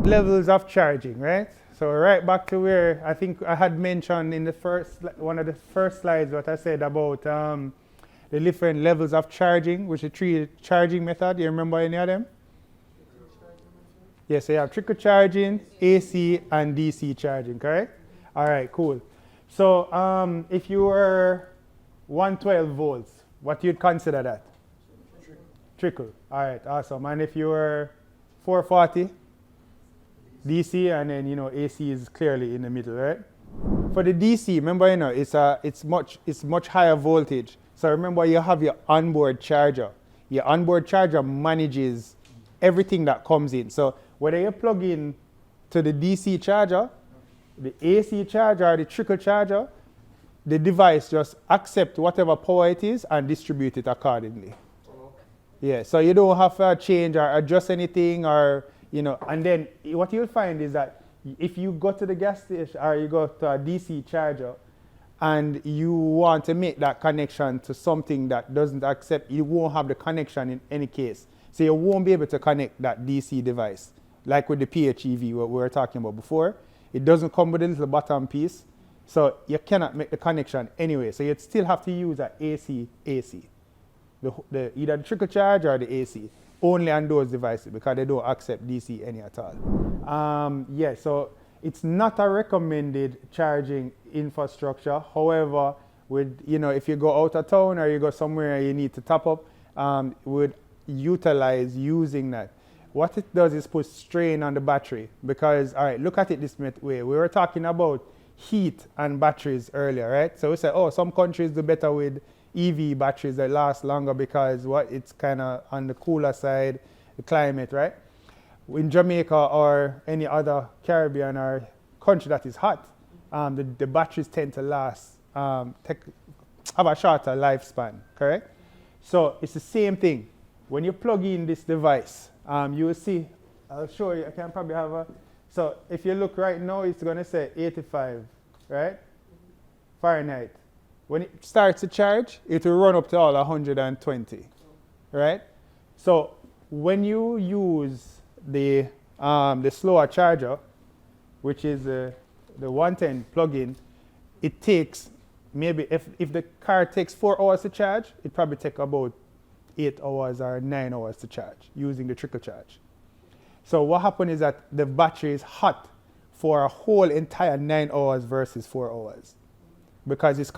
levels of charging, right? So right back to where I think I had mentioned in the one of the first slides what I said about the different levels of charging, which are three charging methods. You remember any of them? Yes, so you have trickle charging, AC, and DC charging, correct? All right, cool. So if you were 112 volts, what you'd consider that? Trickle. All right, awesome. And if you were 440, DC, and then AC is clearly in the middle, right? For the DC, remember it's much higher voltage. So remember you have your onboard charger. Your onboard charger manages everything that comes in. So whether you plug in to the DC charger, the AC charger, or the trickle charger, the device just accepts whatever power it is and distribute it accordingly. Yeah, so you don't have to change or adjust anything and then what you'll find is that if you go to the gas station or you go to a DC charger and you want to make that connection to something that doesn't accept, you won't have the connection in any case. So you won't be able to connect that DC device. Like with the PHEV, what we were talking about before. It doesn't come with a little bottom piece, so you cannot make the connection anyway. So you'd still have to use an AC, either the trickle charge or the AC, only on those devices because they don't accept DC any at all. So it's not a recommended charging infrastructure. However, if you go out of town or you go somewhere you need to top up, would utilize using that. What it does is put strain on the battery because, all right, look at it this way. We were talking about heat and batteries earlier, right? So we said, some countries do better with EV batteries that last longer because it's kind of on the cooler side, the climate, right? In Jamaica or any other Caribbean or country that is hot, the batteries tend to last, have a shorter lifespan, correct? So it's the same thing. When you plug in this device, you will see, I'll show you, I can probably have so if you look right now, it's going to say 85, right? Fahrenheit. When it starts to charge, it will run up to all 120, right? So when you use the slower charger, which is the 110 plug-in, it takes maybe, if the car takes 4 hours to charge, it probably takes about 8 hours or 9 hours to charge using the trickle charge. So what happens is that the battery is hot for a whole entire 9 hours versus 4 hours because it's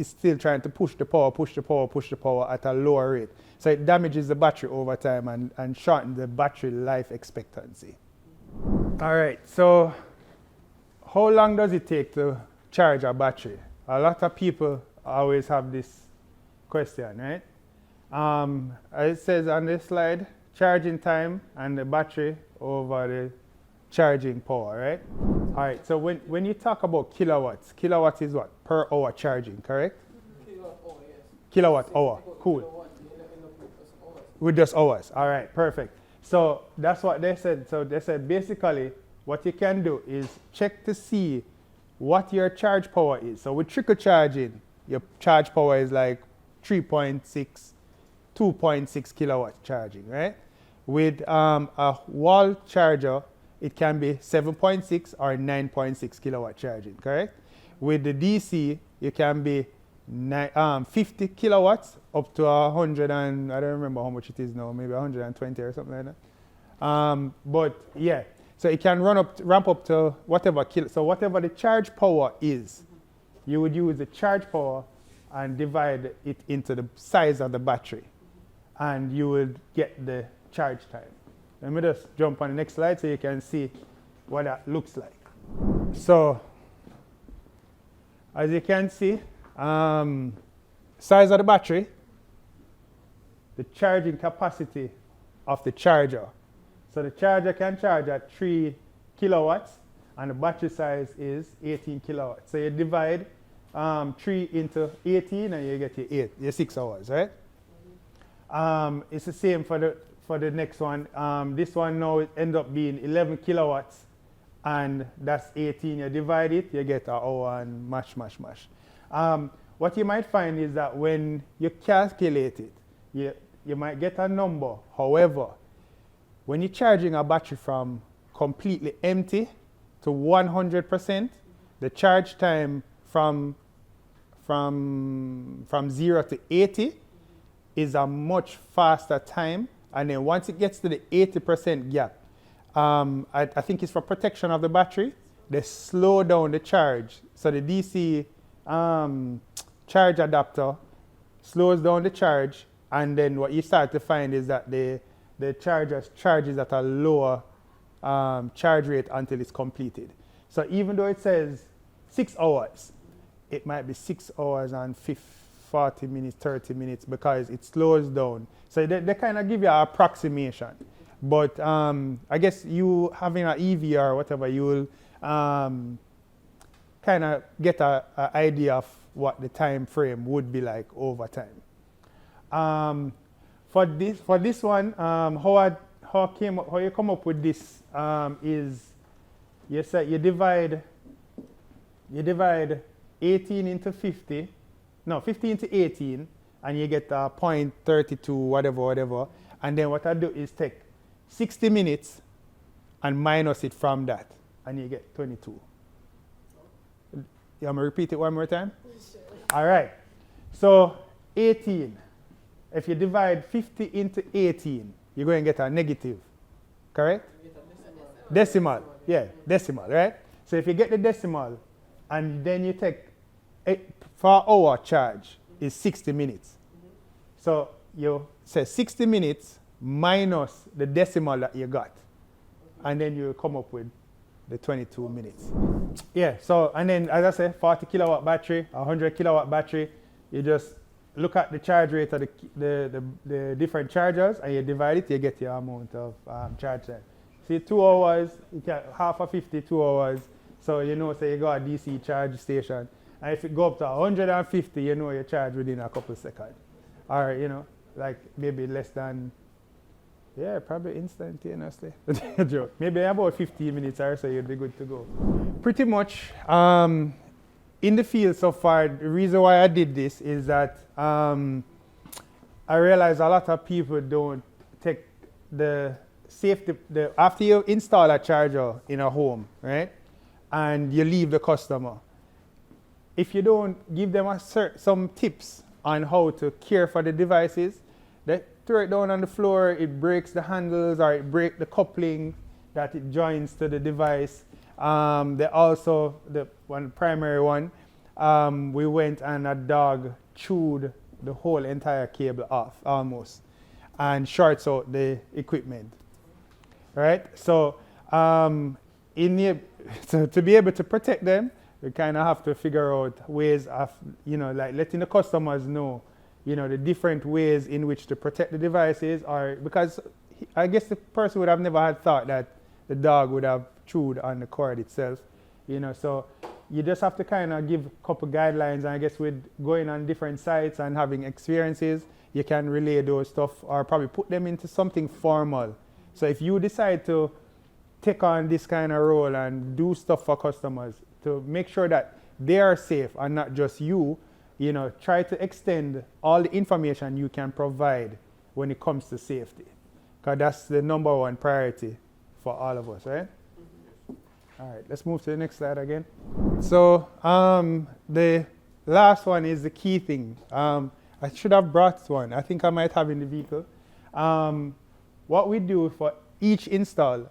still trying to push the power at a lower rate. So it damages the battery over time and shortens the battery life expectancy. All right, so how long does it take to charge a battery? A lot of people always have this question, right? It says on this slide, charging time and the battery over the charging power, right? All right, so when you talk about kilowatts is what? Per hour charging, correct? Kilowatt hour, yes. Kilowatt hour, cool. Kilowatt, you end up with just hours. With just hours, all right, perfect. So that's what they said. So they said basically what you can do is check to see what your charge power is. So with trickle charging, your charge power is like 2.6 kilowatt charging, right? With a wall charger, it can be 7.6 or 9.6 kilowatt charging, correct? With the DC, it can be 50 kilowatts up to 100 and I don't remember how much it is now, maybe 120 or something like that. But yeah, so it can ramp up to whatever so whatever the charge power is, you would use the charge power and divide it into the size of the battery, and you will get the charge time. Let me just jump on the next slide so you can see what that looks like. So, as you can see, size of the battery, the charging capacity of the charger. So the charger can charge at 3 kilowatts, and the battery size is 18 kilowatts. So you divide 3 into 18 and you get your 6 hours, right? It's the same for the next one. This one now it ends up being 11 kilowatts, and that's 18. You divide it, you get an hour and mash. What you might find is that when you calculate it, you might get a number. However, when you're charging a battery from completely empty to 100%, the charge time from 0 to 80 is a much faster time. And then once it gets to the 80% gap, I think it's for protection of the battery, they slow down the charge. So the DC charge adapter slows down the charge, and then what you start to find is that the charger charges at a lower charge rate until it's completed. So even though it says 6 hours, it might be 6 hours and 40 minutes, 30 minutes, because it slows down. So they kind of give you an approximation. But I guess you having an EV or whatever, you will kind of get an idea of what the time frame would be like over time. For this one, how you come up with this is you say you divide 18 into 50, no, 50 into 18, and you get 0.32 whatever, and then what I do is take 60 minutes and minus it from that, and you get 22. You want me to repeat it one more time? Sure. All right. So 18. If you divide 50 into 18, you're going to get a negative. Correct? You get a Decimal. Yeah, decimal, right? So if you get the decimal, and then you take 4 hour charge is 60 minutes. So you say 60 minutes minus the decimal that you got. And then you come up with the 22 minutes. Yeah, so, and then as I say, 40 kilowatt battery, 100 kilowatt battery, you just look at the charge rate of the different chargers, and you divide it, you get your amount of charge time. See, 2 hours, you get half of 50, 2 hours. So you know, say you got a DC charge station. And if it go up to 150, you know you charge within a couple seconds. Or, you know, like maybe less than, yeah, probably instantaneously. Joke. Maybe about 15 minutes or so you'd be good to go. Pretty much, in the field so far, the reason why I did this is that I realize a lot of people don't take the safety, after you install a charger in a home, right? And you leave the customer. If you don't give them some tips on how to care for the devices, they throw it down on the floor, it breaks the handles or it breaks the coupling that it joins to the device. They also, the one primary one, we went and a dog chewed the whole entire cable off almost and shorts out the equipment. Right? So, so to be able to protect them, we kind of have to figure out ways of, you know, like letting the customers know, you know, the different ways in which to protect the devices, or because I guess the person would have never had thought that the dog would have chewed on the cord itself, you know, so you just have to kind of give a couple guidelines, and I guess with going on different sites and having experiences, you can relay those stuff or probably put them into something formal. So if you decide to take on this kind of role and do stuff for customers to make sure that they are safe and not just you, you know, try to extend all the information you can provide when it comes to safety, because that's the number one priority for all of us, right? All right, let's move to the next slide again. So the last one is the key thing. I should have brought one. I think I might have in the vehicle. What we do for each install,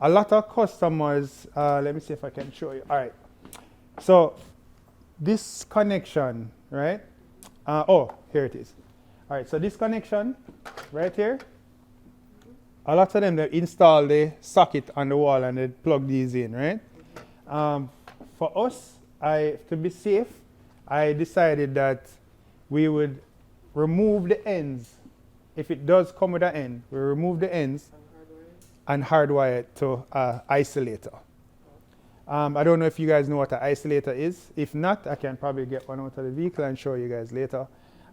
a lot of customers, let me see if I can show you. All right, so this connection, right? Oh, here it is. All right, so this connection right here, a lot of them, they install the socket on the wall and they plug these in, right? For us, to be safe, I decided that we would remove the ends. If it does come with an end, we remove the ends and hardwire it to an isolator. I don't know if you guys know what an isolator is. If not, I can probably get one out of the vehicle and show you guys later.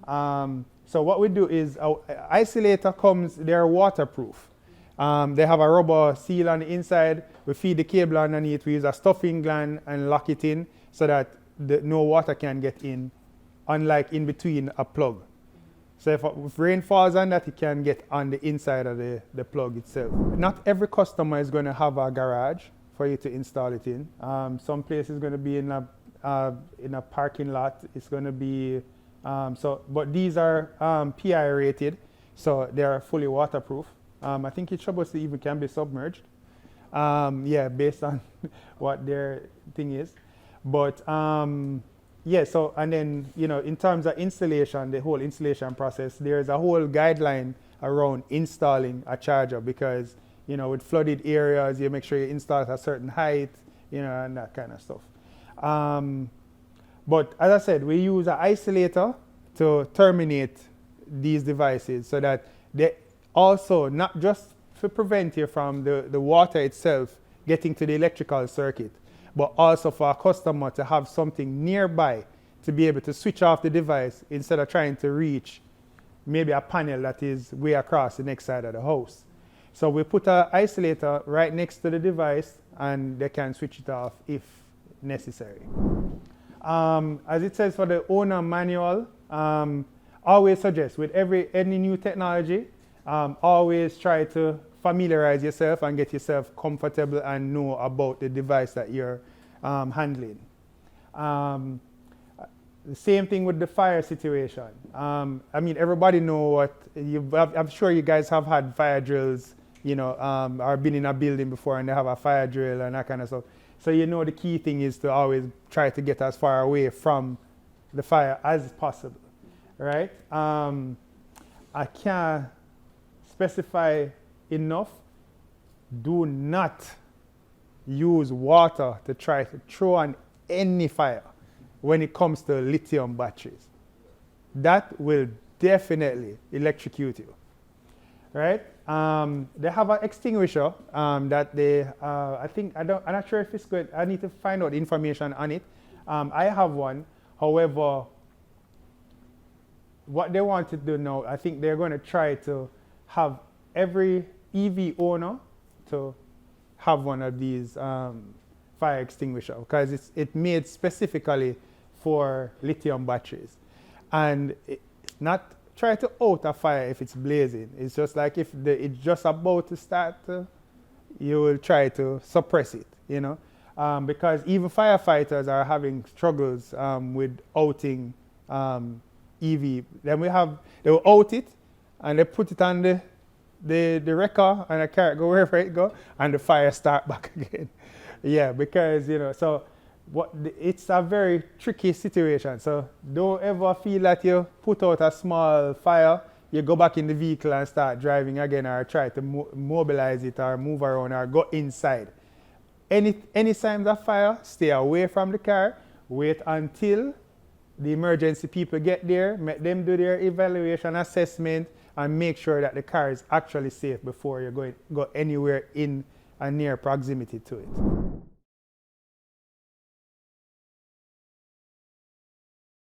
So what we do is, our isolator comes, they're waterproof. They have a rubber seal on the inside. We feed the cable underneath. We use a stuffing gland and lock it in so that no water can get in, unlike in between a plug. So if rain falls on that, it can get on the inside of the plug itself. Not every customer is going to have a garage for you to install it in. Some places going to be in a parking lot. It's going to be, but these are PI rated, so they are fully waterproof. I think it's supposed to even can be submerged. Yeah, based on what their thing is. But yeah, so and then, you know, in terms of installation, the whole installation process, there's a whole guideline around installing a charger because, you know, with flooded areas, you make sure you install at a certain height, you know, and that kind of stuff. But as I said, we use an isolator to terminate these devices so that they also, not just to prevent you from the water itself getting to the electrical circuit, but also for a customer to have something nearby to be able to switch off the device instead of trying to reach maybe a panel that is way across the next side of the house. So we put an isolator right next to the device and they can switch it off if necessary. As it says for the owner manual, always suggest with any new technology, always try to familiarize yourself and get yourself comfortable and know about the device that you're handling. The same thing with the fire situation. I mean, everybody know what I'm sure you guys have had fire drills, you know, or been in a building before and they have a fire drill and that kind of stuff. So you know the key thing is to always try to get as far away from the fire as possible, right? I can't specify enough. Do not use water to try to throw on any fire when it comes to lithium batteries. That will definitely electrocute you, right? They have an extinguisher that they, I'm not sure if it's good. I need to find out information on it. I have one. However, what they want to do now, I think they're going to try to have every EV owner to have one of these fire extinguishers because it's made specifically for lithium batteries. And it's not try to out a fire if it's blazing. It's just like if it's just about to start, you will try to suppress it, you know, because even firefighters are having struggles with outing EV. Then they will out it and they put it on the wrecker and the car go wherever it go and the fire start back again. Yeah, because, you know, so it's a very tricky situation. So don't ever feel that you put out a small fire, you go back in the vehicle and start driving again or try to mobilize it or move around or go inside. Any signs of fire, stay away from the car, wait until the emergency people get there, make them do their evaluation assessment and make sure that the car is actually safe before you go anywhere in a near proximity to it.